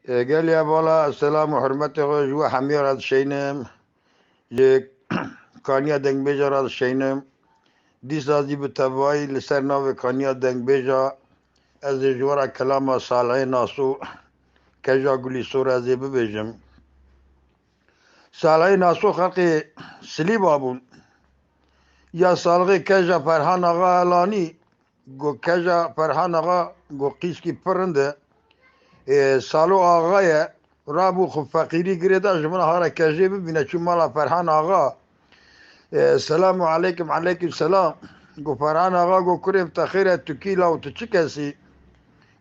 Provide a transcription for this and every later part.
قال يا بالا السلام وحرمته جو حمير هذا شينم یک کانیا دنگ بیجا را شینم دیسازی به تبایی لسر ناو کانیا دنگ بیجا از جوارا کلام صالح ناسو کجا گلی سور از ببیجم صالح ناسو خلقی سلی بابون یا صالح کجا فرحان آقا علانی گو کجا فرحان آقا گو قیس کی پرنده سالو آقای رابو خب فقیری گریده جمعه هارا کجی ببینه چون مالا فرحان آقا السلام علیکم علیکم سلام گو فرحان آقا گو کریم تخیره تو کیلا و تو چی کسی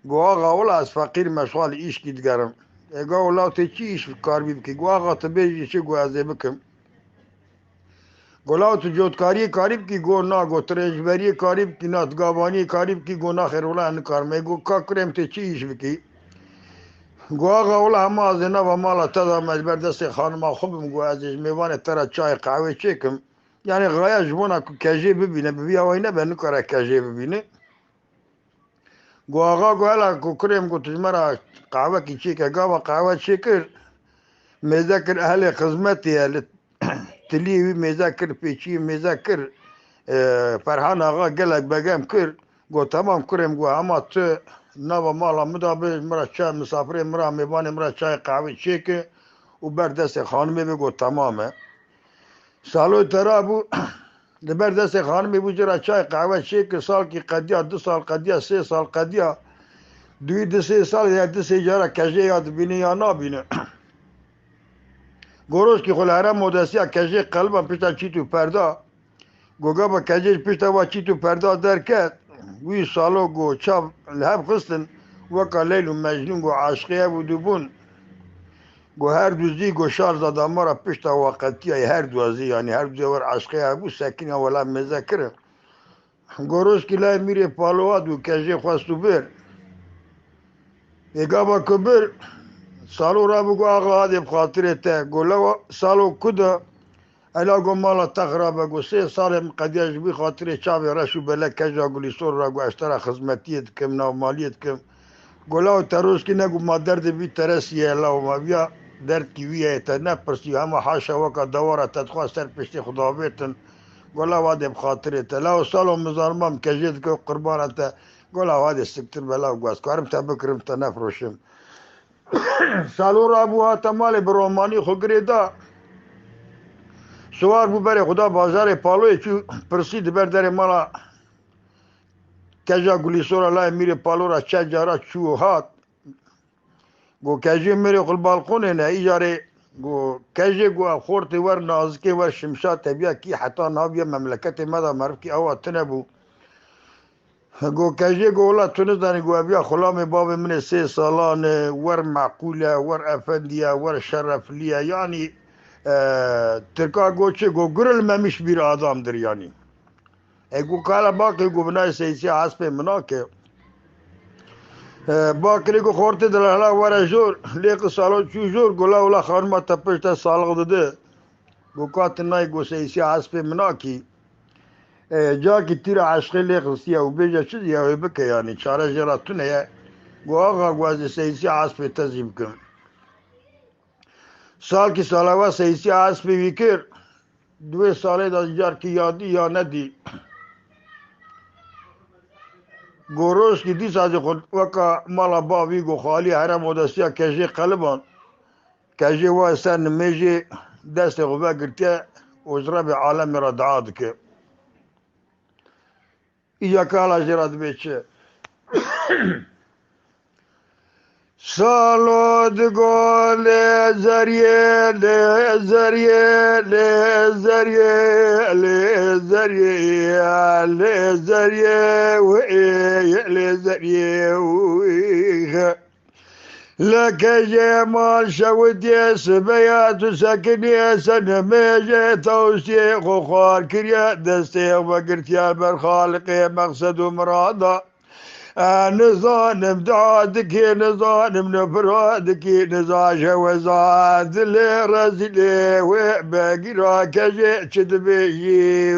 گو آقا اولا از فقیر مشغال ایش کید گرم گو اولا تو چی ایش کار بی بکی گو آقا تو بیجی چی گو ازی بکم گو لاو تو جودکاری کاری بکی گو نا گو ترنجبری کاری بکی نا تگابانی کاری بکی گو نا خیر اولا انکار می گو کا کریم تو چی ایش بکی گو آقا اولا همه از اینا و مالا تدا مجبر دست خانما خوبم گو ازش میوان ترا چای قهوه چکم یعنی غایه جبونا کجی ببینه ببیا و اینه به نکاره کجی ببینه گو آقا گو هلا گو کریم گو تجمرا قهوه کی چی که گاوا قهوه چی کر میزه کر اهل خدمتی اهل تلیوی میزه کر پیچی میزه کر فرحان آقا گلک بگم کر گو تمام کریم گو اما تو نوا مالا مدابه مرا چای مسافره مرا میبانه مرا چای قهوه چی که و بر دست خانمی بگو تمامه سالو ترا بو لبر دست خانمی بو جرا چای قهوه چی که سال کی قدیا 2 سال قدیا 3 سال قدیا دوی 2 سال یا 2 جارا کجه یاد بینه یا نبینه گروش کی خلاره مدرسیا کجه قلبا پیشتا چی تو پردا گوگا با کجه پیشتا و چی تو پردا درکت وی سالو گو چاپ لحب خستن وکا لیل و مجنون گو عاشقیه بودو بون گو هر دوزی گو شار زادا مرا پیشتا وقتی هر دوزی یعنی هر دوزی ور عاشقیه بو سکینه ولا مذکره گروش کی لای میره پالواد و کجه خواستو بر اگا با کبر سالو را بگو آقا هادی بخاطره ته گولا سالو کده الا گو مالا تخرا بگو 3 سال قدیش بی خاطره چاوی رشو بله کجا گلی سور را گو اشترا خدمتیت کم ناو مالیت کم گولا و تروز کی نگو ما درد بی ترسیه الا و ما بیا درد کی ویه تا نپرسی همه حاشا وکا دوارا تدخوا سر پشتی خدا بیتن گولا وادی بخاطره ته لاو سالو مزارمم کجید که قربانتا گولا وادی سکتر بلا و گواز کارم تا بکرم تا نفروشم سالو را بو ها تمال برومانی خو گریدا سوار بو بره خدا بازار پالوی چو پرسید بر در مالا کجا گلی سورا لای میره پالو را چه جارا چو هات گو کجی میره خل بالقونه نه ایجاره گو کجی گو خورتی ور نازکی ور شمشا تبیا کی حتی نابیا مملکت مدا مرف کی اوا تنبو گو کجی گو لا تونس دانی گو بیا خلام باب من 3 سالان ور معقوله ور افندیه ور شرفلیه یعنی ترکا گو چه گو گرل ممیش بیر آدمدر یعنی گو کالا باقی گو بنای سیسی حسب منا که باقی گو خورتی دلالا ور جور لیق سالو چو جور گولا ولا خانما تپشت سالغ دده گو کات نای گو سیسی حسب منا کی جا کی تیر عشقی لیق سیا و بیجا چیز یا بکه یعنی چاره جرا تونه گو آقا گو از سیسی حسب تزیم کن سال کی سالوا سیسی حسب ویکر 2 ساله دا جار کی یادی یا ندی گوروش کی دی سازی خود وکا مالا باوی گو خالی هر مدسیا کجی قلبان کجی و سر نمیجی دست خوبه گرتیا وزرا به عالم را دعاد که ایا کالا جراد بیچه سالود گل زریه لزریه لزریه لزریه لزریه و لزریه و لك جمال شودي سبيات سكني سنميجي توسيق وخار كريا دستيق وقرت يا بالخالق مقصد ومرادا نظام دعادك نظام نفرادك نزاج وزاد اللي رزلي وباقي راك جيت بيجي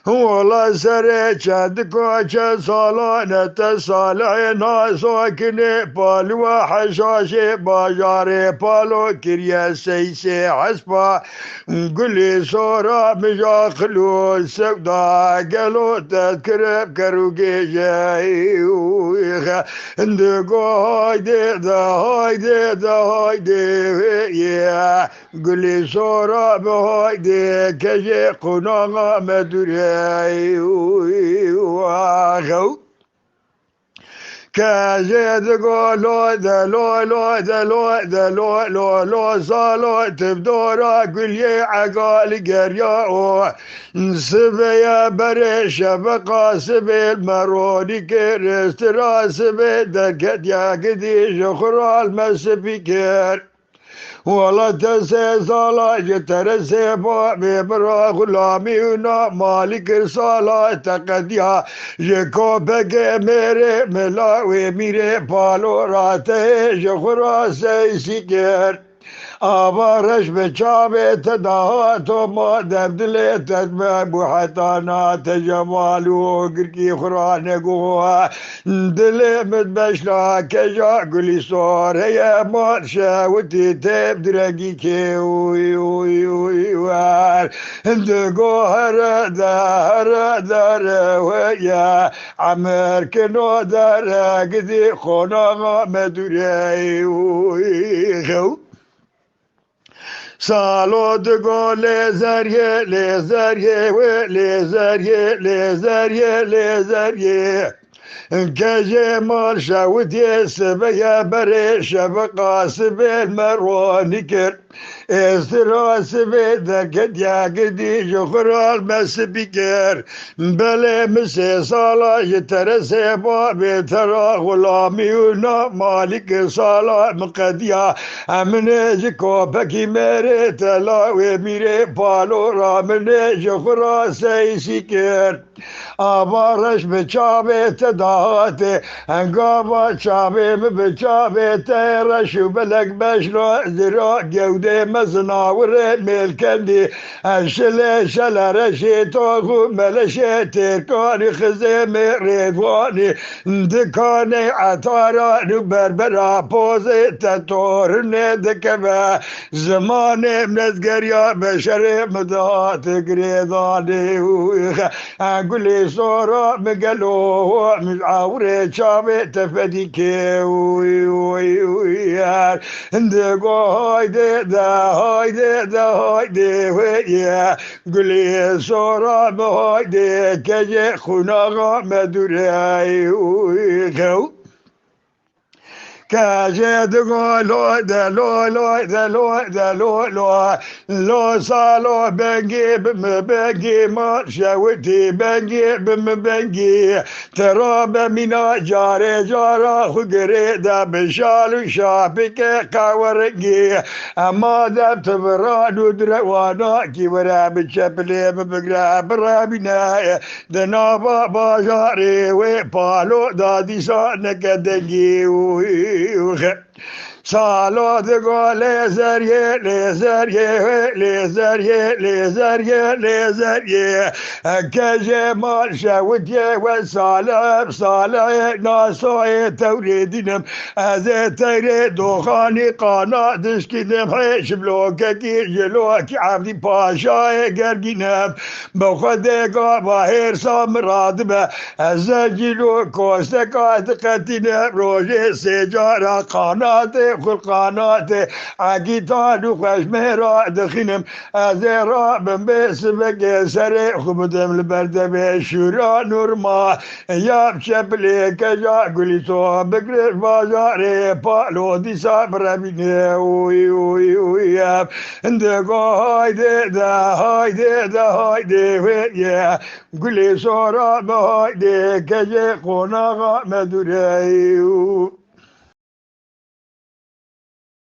والله سر چند کوچه سالانت ساله ناساکن پالو حشاش باجار پالو کریه سیسه حسبا گلی سورا مجا خلو سودا گلو تذکرب کروگی جایویخ اندگو هایده دا هایده دا هایده گلی سورا بهایده کجه قناغا مدوره واخو كازيد قولو دلو لو دلو دلو لو لو صالو تبدورا كل عقال قريا سبيا بريش بقى سبي المروني كرست راس بدكت يا قدي جخرا المسبكر والله تسي صلاة جترسي بابي برا غلامي ونا مالك صلاة تقديا جكو بقى ميري ملاوي ميري بالو راته جخرا سيسيكر آوارش به چاوه تداهات و ما دبدل تدمه بوحتانات جمالو گرکی خرانه گوه دل مدبشنا کجا گلی سوره مار شاوتی تب درگی که اوی اوی اوی وار دگو هر دار ویا عمر کنو دار گدی خوناغا مدوره اوی خو سالو دگو لیزریه لیزریه و لیزریه لیزریه لیزریه كجي مال شاوتي سبيا بري شبقا سبي المروانكر استرا سبي دكت يا قدي جخرا المسبكر بلي مسي صالا يترسي بابي ترى غلامي ونا مالك صالا مقديا امن جكو بكي ميري تلاوي ميري بالو رامن جخرا سيسكر آوارش به چاوه تداهاته انگاما چاوه به چاوه تیرشو بلک بشلو زیرا گوده مزناوره ملکندی اشل شلرشی تاخو ملشه ترکانی خزم ریدوانی دکانی عطارانو بربرا پوزه تطورنه دکبه زمان امنزگریا بشر مدات گریدانی انگولی صورا مقلو مزعوري شابي تفديكي وي وي وي اندقو هايدي دا هايدي ويا قولي صورا بهايدي كجي خناغا مدوري وي كاجد قولو دلو لو دلو دلو لو لو صالو بنجي بنجي ما شاوتي بنجي بنجي تراب منا جاري جارا خقري دا بشالو شابك قاورقي اما دب تبرانو دروانا كي ورا بشبلي بقرا برابنا دنابا باجاري ويبالو دادي سانك دنجي سالو دگو لیزریه لیزریه لیزریه لیزریه لیزریه کجه مال شوتیه و صالح ناسوی توریدینم از تیره دوخانی قانادش کدم حیش بلوککی جلوکی عبدی پاشای گرگینم بخودگا با هرسا مرادبه از جلو کوستکات قتینم روژه سجارة قانات خلقانات عقيتان وخشمه را دخينم ازيرا بس بقى سري خبدم البرد بشورا نورما ياب شبلي كجا قلتو بقر بازاري بالو دي صبر بيني وي وي وي ياب اندقو هايدي دا هايدي ويا قلي صورا بهايدي كجا قناغا مدوري